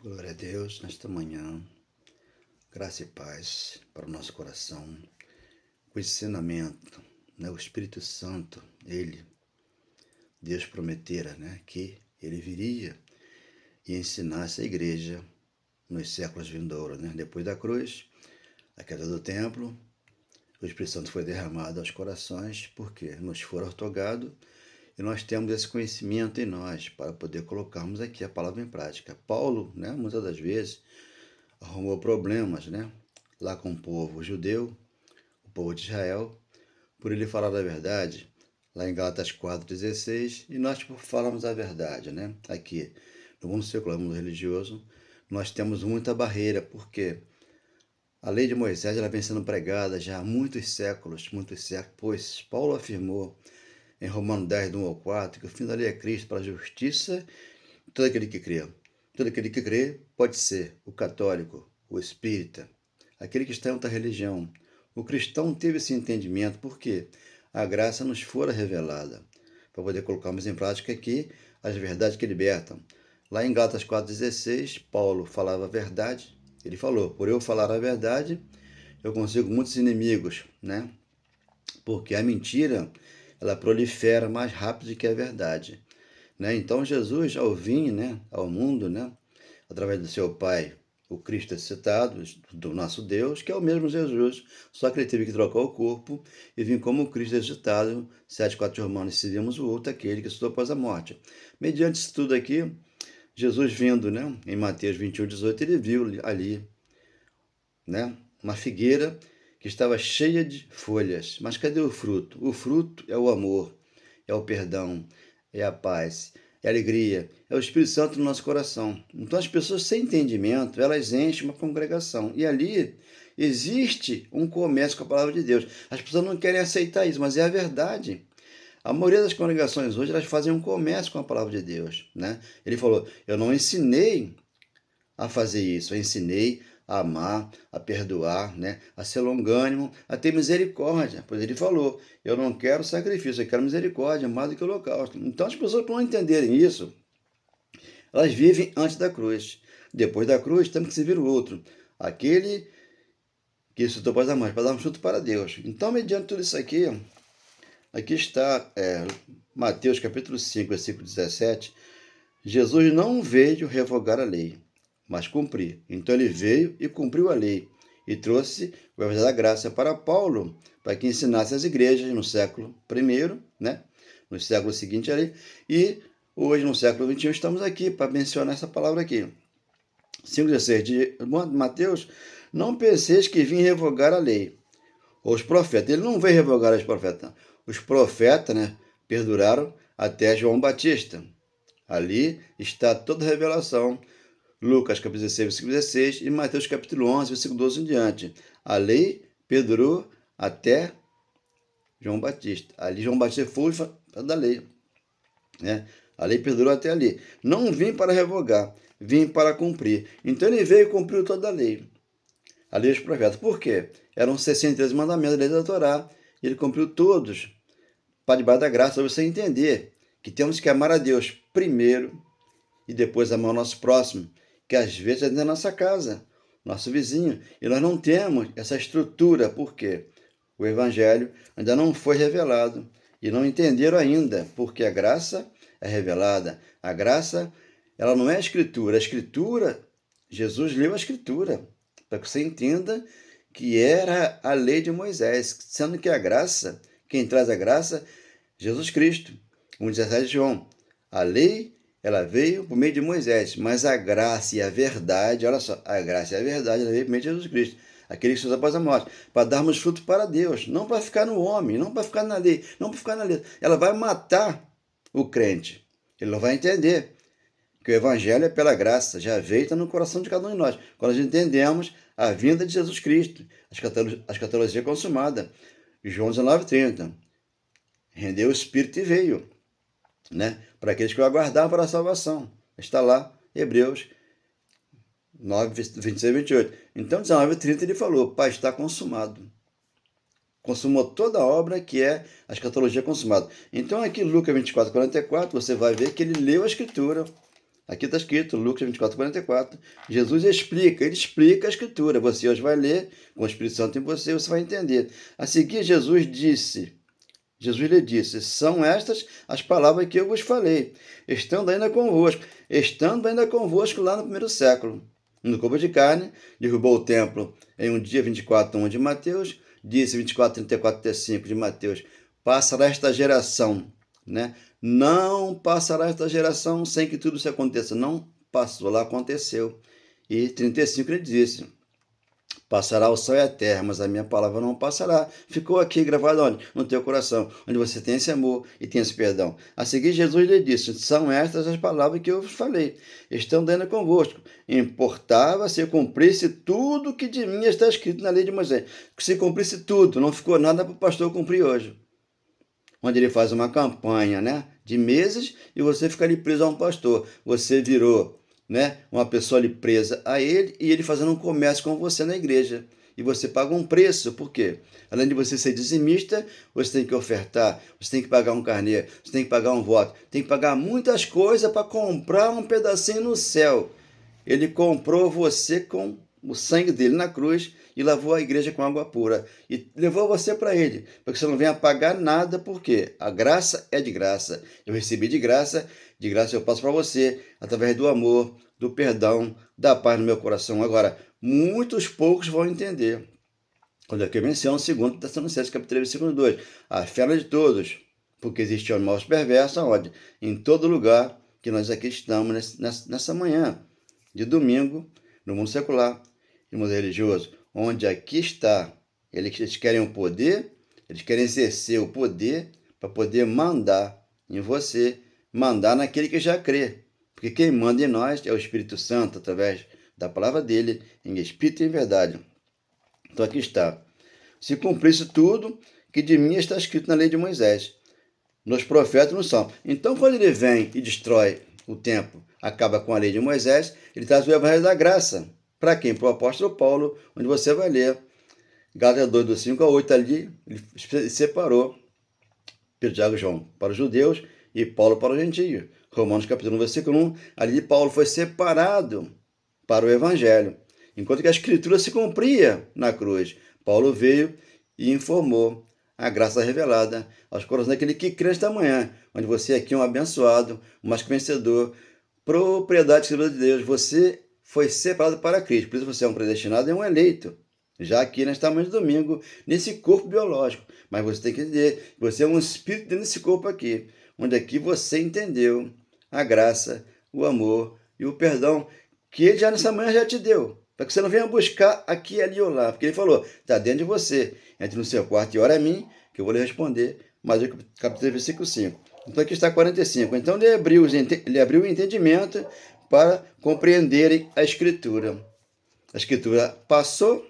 Glória a Deus, nesta manhã, graça e paz para o nosso coração, o ensinamento, o Espírito Santo, Deus prometera, que Ele viria e ensinasse a igreja nos séculos vindouros, depois da cruz, a queda do templo, o Espírito Santo foi derramado aos corações, porque nos foi outorgado e nós temos esse conhecimento em nós para poder colocarmos aqui a palavra em prática. Paulo, muitas das vezes, arrumou problemas, lá com o povo judeu, o povo de Israel, por ele falar da verdade, lá em Gálatas 4,16, e nós falamos a verdade, aqui, no mundo secular, no mundo religioso, nós temos muita barreira, porque a lei de Moisés ela vem sendo pregada já há muitos séculos, pois Paulo afirmou em Romanos 10, do 1 ao 4, que o fim da lei é Cristo para a justiça de todo aquele que crê. Todo aquele que crê pode ser o católico, o espírita, aquele que está em outra religião. O cristão teve esse entendimento porque a graça nos fora revelada, para poder colocarmos em prática aqui as verdades que libertam. Lá em Gálatas 4,16, Paulo falava a verdade. Ele falou, por eu falar a verdade, eu consigo muitos inimigos, porque a mentira ela prolifera mais rápido que a verdade. Então Jesus, ao vir ao mundo, através do seu Pai, o Cristo ressuscitado, do nosso Deus, que é o mesmo Jesus, só que ele teve que trocar o corpo e vir como Cristo ressuscitado, 7,4 Romanos, se vimos o outro, aquele que ressuscitou após a morte. Mediante isso tudo aqui, Jesus vindo, em Mateus 21,18, ele viu ali, uma figueira que estava cheia de folhas. Mas cadê o fruto? O fruto é o amor, é o perdão, é a paz, é a alegria, é o Espírito Santo no nosso coração. Então as pessoas sem entendimento, elas enchem uma congregação. E ali existe um comércio com a palavra de Deus. As pessoas não querem aceitar isso, mas é a verdade. A maioria das congregações hoje, elas fazem um comércio com a palavra de Deus. Ele falou, eu não ensinei a fazer isso, eu ensinei a amar, a perdoar, a ser longânimo, a ter misericórdia. Pois ele falou, eu não quero sacrifício, eu quero misericórdia, mais do que holocausto. Então as pessoas, para não entenderem isso, elas vivem antes da cruz. Depois da cruz, temos que servir o outro. Aquele que ressuscitou após a morte, para dar um fruto para Deus. Então, mediante tudo isso aqui está Mateus capítulo 5, versículo 17, Jesus não veio revogar a lei, mas cumprir. Então ele veio e cumpriu a lei e trouxe o evangelho da graça para Paulo, para que ensinasse as igrejas no século I, no século seguinte ali, e hoje no século XXI estamos aqui para mencionar essa palavra aqui. 5,16 de Mateus, não penseis que vim revogar a lei, ou os profetas. Ele não veio revogar os profetas. Os profetas, perduraram até João Batista. Ali está toda a revelação. Lucas capítulo 16, versículo 16 e Mateus capítulo 11, versículo 12 em diante. A lei perdurou até João Batista. Ali João Batista foi da lei. A lei perdurou até ali. Não vim para revogar, vim para cumprir. Então ele veio e cumpriu toda a lei. A lei dos profetas. Por quê? Eram 63 mandamentos da lei da Torá. E ele cumpriu todos para debaixo da graça, para você entender que temos que amar a Deus primeiro e depois amar o nosso próximo, que às vezes é dentro da nossa casa, nosso vizinho, e nós não temos essa estrutura, porque o Evangelho ainda não foi revelado, e não entenderam ainda, porque a graça é revelada. A graça, ela não é a Escritura, Jesus leu a Escritura, para que você entenda que era a lei de Moisés, sendo que a graça, quem traz a graça, Jesus Cristo, 1,17 de João. A lei ela veio por meio de Moisés, mas a graça e a verdade, olha só, a graça e a verdade ela veio por meio de Jesus Cristo, aquele que se usa após a morte, para darmos fruto para Deus, não para ficar no homem, não para ficar na lei, não para ficar na letra. Ela vai matar o crente, ele não vai entender que o evangelho é pela graça, já veio e está no coração de cada um de nós. Quando a gente entendemos a vinda de Jesus Cristo, a escatologia consumada, João 19,30, rendeu o Espírito e veio, para aqueles que o aguardavam para a salvação. Está lá, Hebreus 9, 26 e 28. Então, 19,30 ele falou, Pai, está consumado. Consumou toda a obra que é a escatologia consumada. Então, aqui, Lucas 24, 44, você vai ver que ele leu a Escritura, Aqui está escrito, Lucas 24:44, Jesus explica, ele explica a Escritura. Você hoje vai ler com o Espírito Santo em você, você vai entender. A seguir, Jesus lhe disse, são estas as palavras que eu vos falei, estando ainda convosco lá no primeiro século. No corpo de carne, derrubou o templo em um dia 24:1 de Mateus, disse 24:34-35 de Mateus, passará esta geração, né? Não passará esta geração sem que tudo isso aconteça. Não passou, lá aconteceu. E 35 ele disse, passará o céu e a terra, mas a minha palavra não passará. Ficou aqui gravado onde? No teu coração, onde você tem esse amor e tem esse perdão. A seguir, Jesus lhe disse, são estas as palavras que eu vos falei, estão ainda convosco. Importava se cumprisse tudo que de mim está escrito na lei de Moisés. Que se cumprisse tudo, não ficou nada para o pastor cumprir hoje. Onde ele faz uma campanha, né, de meses e você fica ali preso a um pastor. Você virou, né, uma pessoa ali presa a ele e ele fazendo um comércio com você na igreja. E você paga um preço, por quê? Além de você ser dizimista, você tem que ofertar, você tem que pagar um carnê, você tem que pagar um voto, tem que pagar muitas coisas para comprar um pedacinho no céu. Ele comprou você com o sangue dele na cruz e lavou a igreja com água pura. E levou você para ele, para que você não venha pagar nada, porque a graça é de graça. Eu recebi de graça eu passo para você, através do amor, do perdão, da paz no meu coração. Agora, muitos poucos vão entender. Quando aqui eu menciono 2 Tessalonicenses, capítulo 3, versículo 2. A fé de todos, porque existiam maus perversos, onde? Em todo lugar que nós aqui estamos nessa manhã de domingo, no mundo secular e no mundo religioso, onde aqui está, eles querem o poder, eles querem exercer o poder para poder mandar em você, mandar naquele que já crê. Porque quem manda em nós é o Espírito Santo, através da palavra dele, em Espírito e em verdade. Então aqui está. Se cumprisse tudo que de mim está escrito na lei de Moisés, nos profetas e no Salmo. Então, quando ele vem e destrói o templo, acaba com a lei de Moisés, ele traz o evangelho da graça. Para quem? Para o apóstolo Paulo, onde você vai ler Gálatas 2, do 5 a 8, ali ele separou Pedro, Tiago e João para os judeus e Paulo para os gentios. Romanos capítulo 1, versículo 1, ali Paulo foi separado para o evangelho, enquanto que a escritura se cumpria na cruz. Paulo veio e informou a graça revelada aos corações daquele que crê esta manhã, onde você aqui é um abençoado, um mais que vencedor, propriedade exclusiva de Deus. Você foi separado para Cristo, por isso você é um predestinado e um eleito, já aqui nesta manhã de domingo, nesse corpo biológico. Mas você tem que entender que você é um espírito dentro desse corpo aqui, onde aqui você entendeu a graça, o amor e o perdão que ele já nessa manhã já te deu, para que você não venha buscar aqui, ali ou lá, porque ele falou, está dentro de você, entre no seu quarto e ora a mim, que eu vou lhe responder, mas o capítulo 3, versículo 5. Então aqui está 45. Então ele abriu o entendimento para compreenderem a Escritura. A Escritura passou,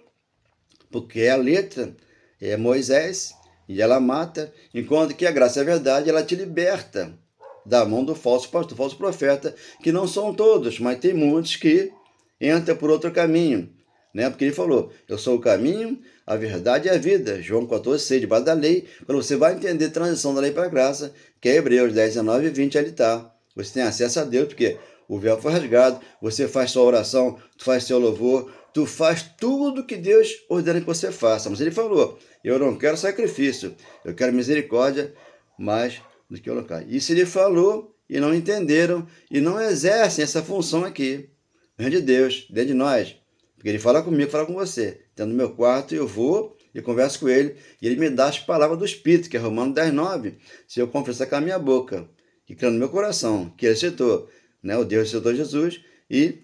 porque a letra é Moisés, e ela mata, enquanto que a graça é a verdade, ela te liberta da mão do falso pastor, falso profeta, que não são todos, mas tem muitos que entram por outro caminho, né? Porque ele falou, eu sou o caminho, a verdade e a vida. João 14:6, debaixo da lei, quando você vai entender a transição da lei para a graça, que é Hebreus 10, 19 e 20, ali está. Você tem acesso a Deus, porque o véu foi rasgado, você faz sua oração, tu faz seu louvor, tu faz tudo que Deus ordena que você faça. Mas ele falou, eu não quero sacrifício, eu quero misericórdia, mas do que holocausto. Isso ele falou e não entenderam e não exercem essa função aqui. Dentro de Deus, dentro de nós. Porque ele fala comigo, fala com você. Dentro do meu quarto eu vou e converso com ele e ele me dá as palavras do Espírito, que é Romanos 10:9. Se eu confessar com a minha boca e crer no meu coração que ele aceitou, né, o Deus aceitou Jesus e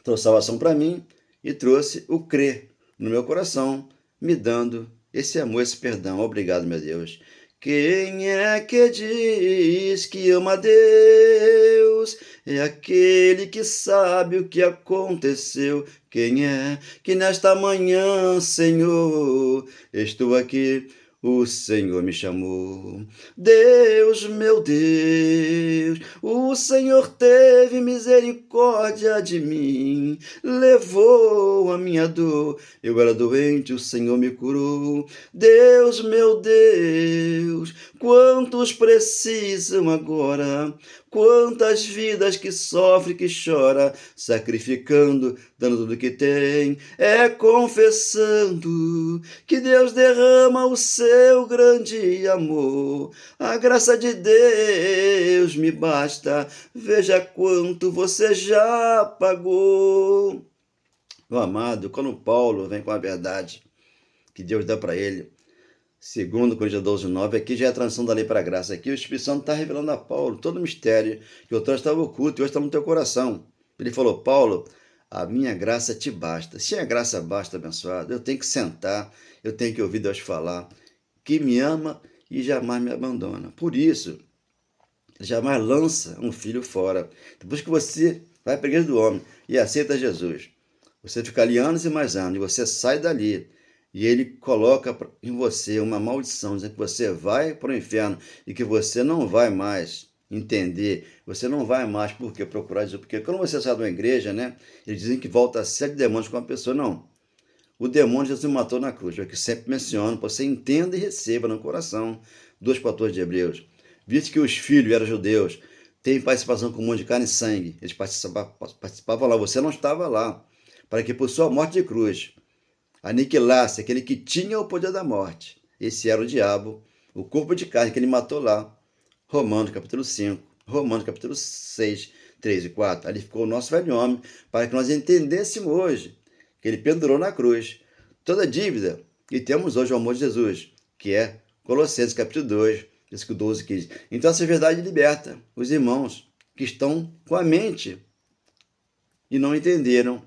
trouxe salvação para mim e trouxe o crer no meu coração, me dando esse amor, esse perdão. Obrigado, meu Deus. Quem é que diz que ama a Deus? É aquele que sabe o que aconteceu. Quem é que nesta manhã, Senhor, estou aqui, o Senhor me chamou. Deus, meu Deus, o Senhor teve misericórdia de mim, levou a minha dor. Eu era doente, o Senhor me curou. Deus, meu Deus, quantos precisam agora Quantas vidas que sofre, que chora, sacrificando, dando tudo que tem, confessando que Deus derrama o seu grande amor. A graça de Deus me basta, veja quanto você já pagou. Meu amado, quando Paulo vem com a verdade que Deus dá para ele, segundo Coríntios 12:9, aqui já é a transição da lei para a graça. Aqui o Espírito Santo está revelando a Paulo todo o mistério que outrora estava oculto e hoje está no teu coração. Ele falou: Paulo, a minha graça te basta. Se a graça basta, abençoado, eu tenho que sentar, eu tenho que ouvir Deus falar, que me ama e jamais me abandona. Por isso, ele jamais lança um filho fora. Depois que você vai para a igreja do homem e aceita Jesus, você fica ali anos e mais anos, e você sai dali, e ele coloca em você uma maldição, dizendo que você vai para o inferno e que você não vai mais entender, você não vai mais porque procurar Jesus. Porque quando você sai de uma igreja, né, eles dizem que volta 7 demônios com uma pessoa. Não. O demônio Jesus matou na cruz, é o que sempre menciono, para você entenda e receba no coração. 2,14 de Hebreus. Visto que os filhos eram judeus, têm participação comum de carne e sangue, eles participavam lá, você não estava lá, para que por sua morte de cruz aniquilasse aquele que tinha o poder da morte. Esse era o diabo, o corpo de carne que ele matou lá. Romanos capítulo 5, Romanos capítulo 6, 3 e 4. Ali ficou o nosso velho homem, para que nós entendêssemos hoje que ele pendurou na cruz toda a dívida que temos hoje ao amor de Jesus, que é Colossenses capítulo 2, versículo 12 e 15. Então essa verdade liberta os irmãos que estão com a mente e não entenderam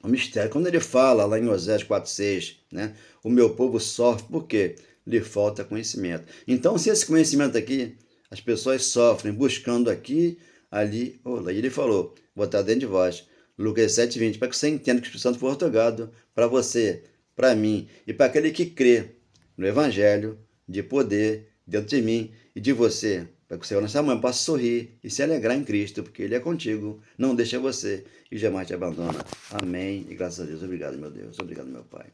o mistério. Quando ele fala lá em Oséias 4,6, né? O meu povo sofre porque lhe falta conhecimento. Então, se esse conhecimento aqui, as pessoas sofrem buscando aqui, ali ou lá. E ele falou, vou estar dentro de vós, Lucas 7,20, para que você entenda que o Espírito Santo foi otorgado para você, para mim e para aquele que crê no Evangelho de poder dentro de mim e de você, para que o Senhor nessa manhã possa sorrir e se alegrar em Cristo, porque Ele é contigo, não deixa você e jamais te abandona. Amém. E graças a Deus. Obrigado, meu Deus. Obrigado, meu Pai.